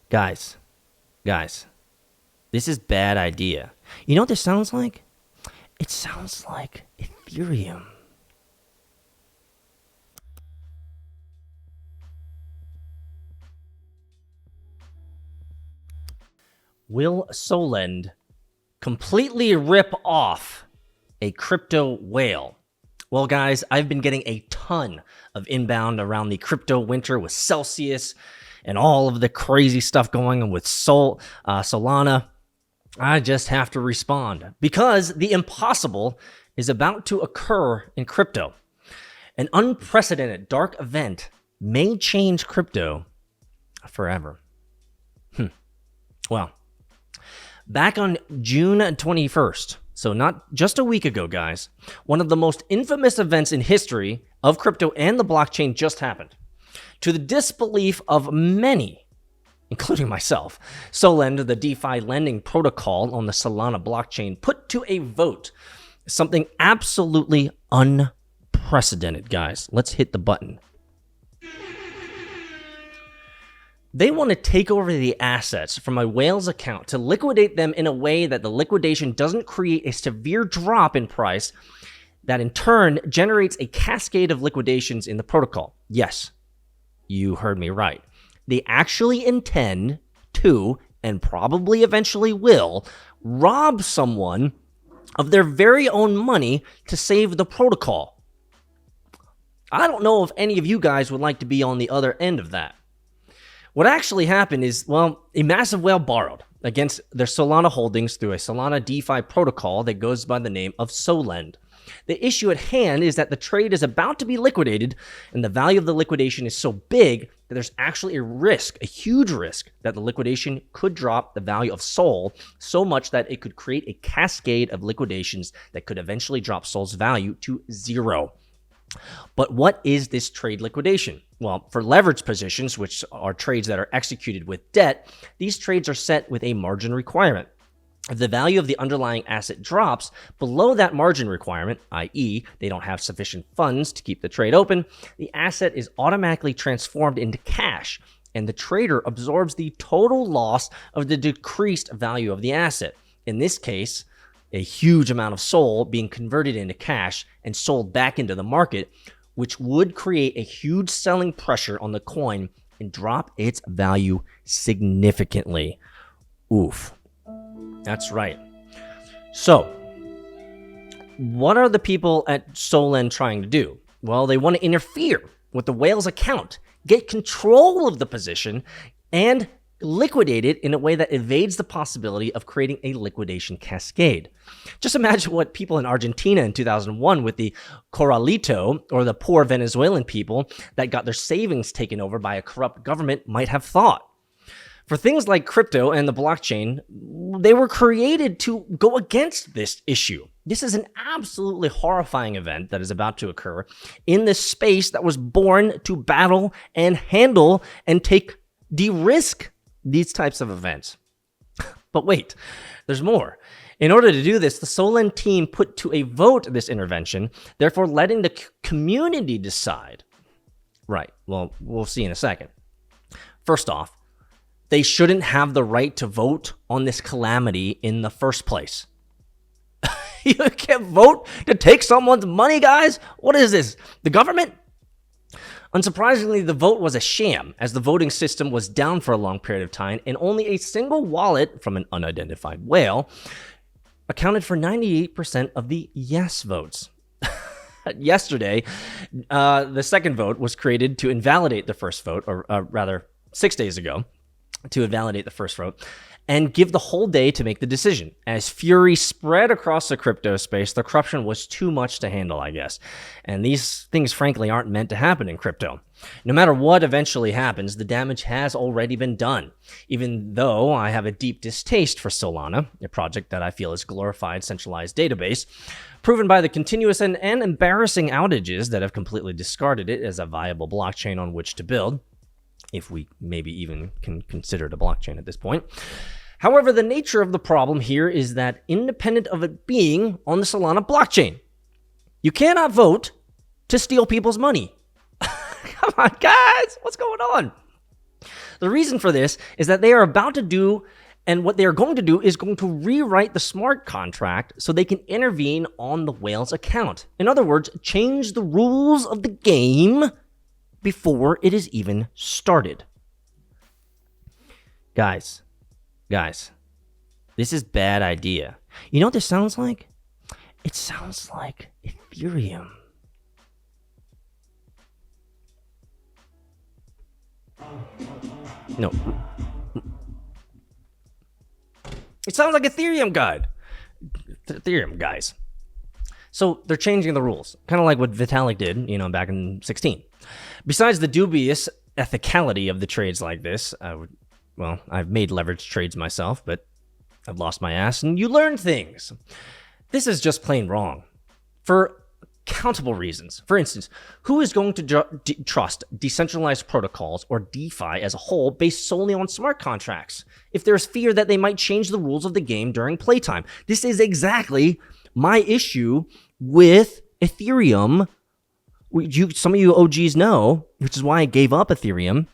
Guys, guys, this is bad idea. You know what this sounds like? It sounds like Ethereum. Will SOLEND completely rip off a crypto whale? Well, guys, I've been getting a ton of inbound around the crypto winter with Celsius and all of the crazy stuff going on with Solana. I just have to respond because the impossible is about to occur in crypto. An unprecedented dark event may change crypto forever. Well, back on June 21st, so not just a week ago, guys, one of the most infamous events in history of crypto and the blockchain just happened. To the disbelief of many, including myself, SOLEND, the DeFi lending protocol on the Solana blockchain, put to a vote something absolutely unprecedented, guys. Let's hit the button. They want to take over the assets from a whale's account to liquidate them in a way that the liquidation doesn't create a severe drop in price that in turn generates a cascade of liquidations in the protocol. Yes, you heard me right. They actually intend to, and probably eventually will, rob someone of their very own money to save the protocol. I don't know if any of you guys would like to be on the other end of that. What actually happened is, well, a massive whale borrowed against their Solana holdings through a Solana DeFi protocol that goes by the name of SOLEND. The issue at hand is that the trade is about to be liquidated, and the value of the liquidation is so big that there's actually a risk, a huge risk, that the liquidation could drop the value of SOL so much that it could create a cascade of liquidations that could eventually drop SOL's value to zero. But what is this trade liquidation? Well, for leverage positions, which are trades that are executed with debt, these trades are set with a margin requirement. If the value of the underlying asset drops below that margin requirement, i.e., they don't have sufficient funds to keep the trade open, the asset is automatically transformed into cash, and the trader absorbs the total loss of the decreased value of the asset. In this case, a huge amount of SOL being converted into cash and sold back into the market, which would create a huge selling pressure on the coin and drop its value significantly. Oof. That's right. So, what are the people at SOLEND trying to do? Well, they want to interfere with the whale's account, get control of the position, and liquidate it in a way that evades the possibility of creating a liquidation cascade. Just imagine what people in Argentina in 2001 with the Corralito, or the poor Venezuelan people that got their savings taken over by a corrupt government, might have thought. For things like crypto and the blockchain, they were created to go against this issue. This is an absolutely horrifying event that is about to occur in this space that was born to battle and handle and de-risk these types of events. But wait, there's more. In order to do this, the SOLEND team put to a vote this intervention, therefore letting the community decide. Right, well, we'll see in a second. First off, they shouldn't have the right to vote on this calamity in the first place. You can't vote to take someone's money, guys? What is this? The government? Unsurprisingly, the vote was a sham, as the voting system was down for a long period of time, and only a single wallet from an unidentified whale accounted for 98% of the yes votes. Yesterday, the second vote was created to invalidate the first vote, or rather, 6 days ago, to invalidate the first vote, and give the whole day to make the decision. As fury spread across the crypto space, the corruption was too much to handle, I guess. And these things, frankly, aren't meant to happen in crypto. No matter what eventually happens, the damage has already been done. Even though I have a deep distaste for Solana, a project that I feel is glorified centralized database, proven by the continuous and embarrassing outages that have completely discarded it as a viable blockchain on which to build, if we maybe even can consider it a blockchain at this point. However, the nature of the problem here is that independent of it being on the Solana blockchain, you cannot vote to steal people's money. Come on, guys, what's going on? The reason for this is that they are about to do, and what they are going to do is going to rewrite the smart contract so they can intervene on the whale's account. In other words, change the rules of the game before it is even started. Guys, this is bad idea. You know what this sounds like? It sounds like Ethereum. No. It sounds like Ethereum guys. So they're changing the rules, kind of like what Vitalik did, back in 2016. Besides the dubious ethicality of the trades like this, I've made leveraged trades myself, but I've lost my ass, and you learn things. This is just plain wrong for countable reasons. For instance, who is going to trust decentralized protocols or DeFi as a whole based solely on smart contracts if there's fear that they might change the rules of the game during playtime? This is exactly my issue with Ethereum. Some of you OGs know, which is why I gave up Ethereum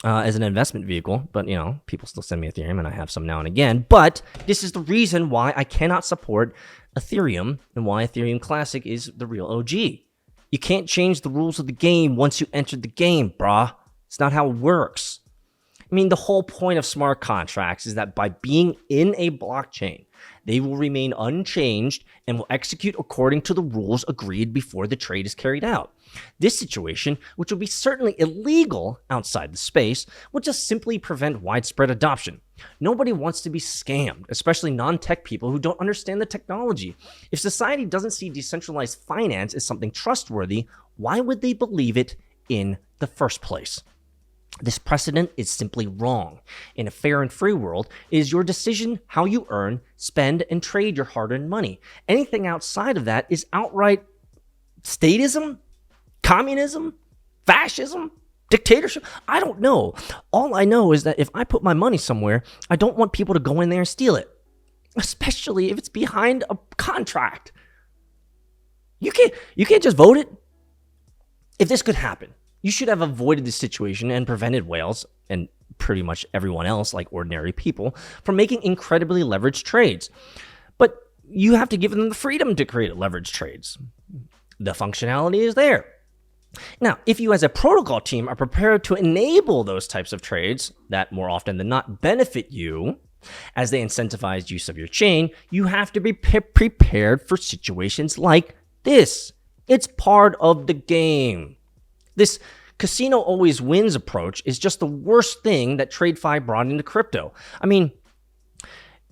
as an investment vehicle, but people still send me Ethereum, and I have some now and again. But this is the reason why I cannot support Ethereum and why Ethereum Classic is the real OG. You can't change the rules of the game once you enter the game, brah. It's not how it works. I mean, the whole point of smart contracts is that by being in a blockchain, they will remain unchanged and will execute according to the rules agreed before the trade is carried out. This situation, which will be certainly illegal outside the space, will just simply prevent widespread adoption. Nobody wants to be scammed, especially non-tech people who don't understand the technology. If society doesn't see decentralized finance as something trustworthy, why would they believe it in the first place? This precedent is simply wrong. In a fair and free world, it is your decision how you earn, spend, and trade your hard-earned money. Anything outside of that is outright statism, communism, fascism, dictatorship. I don't know. All I know is that if I put my money somewhere, I don't want people to go in there and steal it, especially if it's behind a contract. You can't just vote it. If this could happen, you should have avoided this situation and prevented whales and pretty much everyone else, like ordinary people, from making incredibly leveraged trades. But you have to give them the freedom to create leveraged trades. The functionality is there. Now, if you as a protocol team are prepared to enable those types of trades that more often than not benefit you, as they incentivize use of your chain, you have to be prepared for situations like this. It's part of the game. This casino always wins approach is just the worst thing that TradeFi brought into crypto. I mean,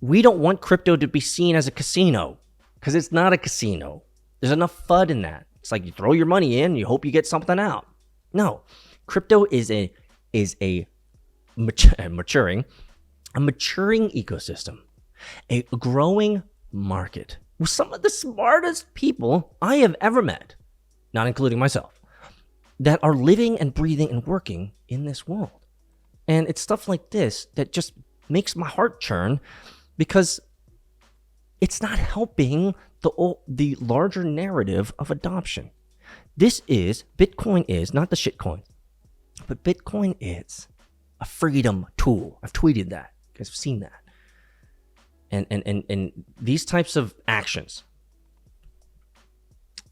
we don't want crypto to be seen as a casino because it's not a casino. There's enough FUD in that. It's like you throw your money in, you hope you get something out. No, crypto is a maturing ecosystem, a growing market with some of the smartest people I have ever met, not including myself, that are living and breathing and working in this world. And it's stuff like this that just makes my heart churn because it's not helping the larger narrative of adoption. Bitcoin is not the shitcoin, but Bitcoin is a freedom tool. I've tweeted that. You guys have seen that. And these types of actions,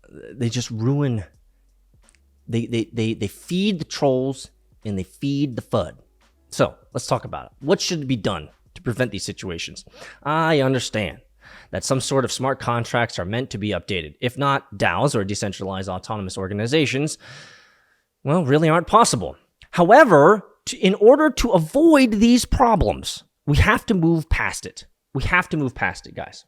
they just ruin. They feed the trolls and they feed the FUD. So let's talk about it. What should be done to prevent these situations? I understand that some sort of smart contracts are meant to be updated. If not, DAOs or decentralized autonomous organizations, really aren't possible. However, in order to avoid these problems, we have to move past it. We have to move past it, guys.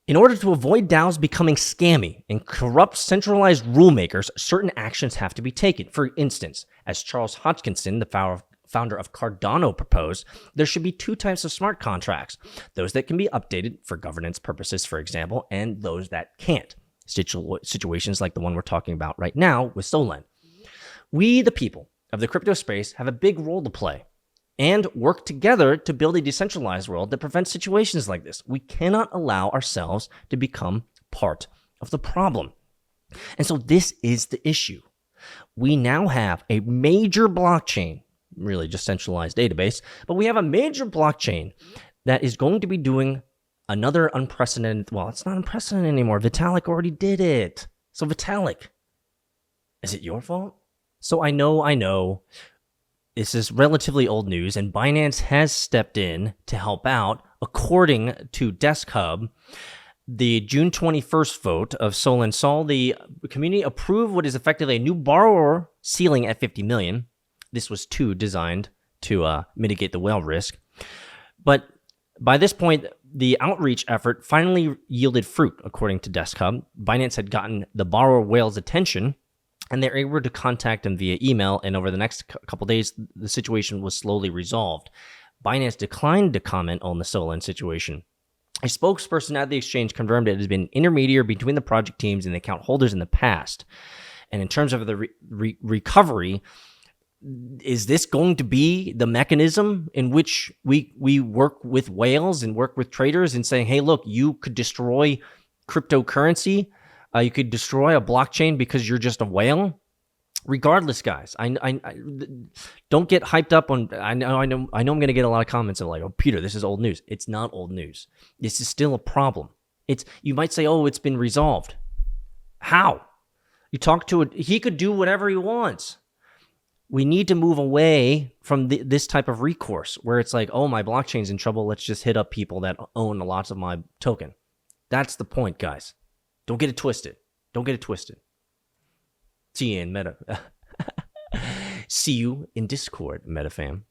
In order to avoid DAOs becoming scammy and corrupt centralized rule makers, certain actions have to be taken. For instance, as Charles Hodgkinson, the founder of Cardano, proposed, there should be two types of smart contracts. Those that can be updated for governance purposes, for example, and those that can't. Situations like the one we're talking about right now with SOLEND. We, the people of the crypto space, have a big role to play and work together to build a decentralized world that prevents situations like this. We cannot allow ourselves to become part of the problem. And so this is the issue. We now have a major blockchain really just centralized database. But we have a major blockchain that is going to be doing another unprecedented, well, it's not unprecedented anymore. Vitalik already did it. So Vitalik, is it your fault? So I know, this is relatively old news, and Binance has stepped in to help out. According to Desk Hub, the June 21st vote of SOLEND saw the community approve what is effectively a new borrower ceiling at 50 million. This was designed to mitigate the whale risk. But by this point, the outreach effort finally yielded fruit, according to Desk Hub. Binance had gotten the borrower whale's attention, and they're able to contact them via email, and over the next couple days, the situation was slowly resolved. Binance declined to comment on the SOLEND situation. A spokesperson at the exchange confirmed it has been an intermediary between the project teams and the account holders in the past. And in terms of the recovery, is this going to be the mechanism in which we work with whales and work with traders and saying, hey, look, you could destroy cryptocurrency, you could destroy a blockchain because you're just a whale? Regardless, guys, I don't get hyped up on. I know I'm going to get a lot of comments of like, "Oh, Peter, this is old news." It's not old news. This is still a problem. You might say, "Oh, it's been resolved." How? You talk to it. He could do whatever he wants. We need to move away from this type of recourse where it's like, "Oh, my blockchain's in trouble. Let's just hit up people that own lots of my token." That's the point, guys. Don't get it twisted. Don't get it twisted. See you in Meta. See you in Discord, MetaFam.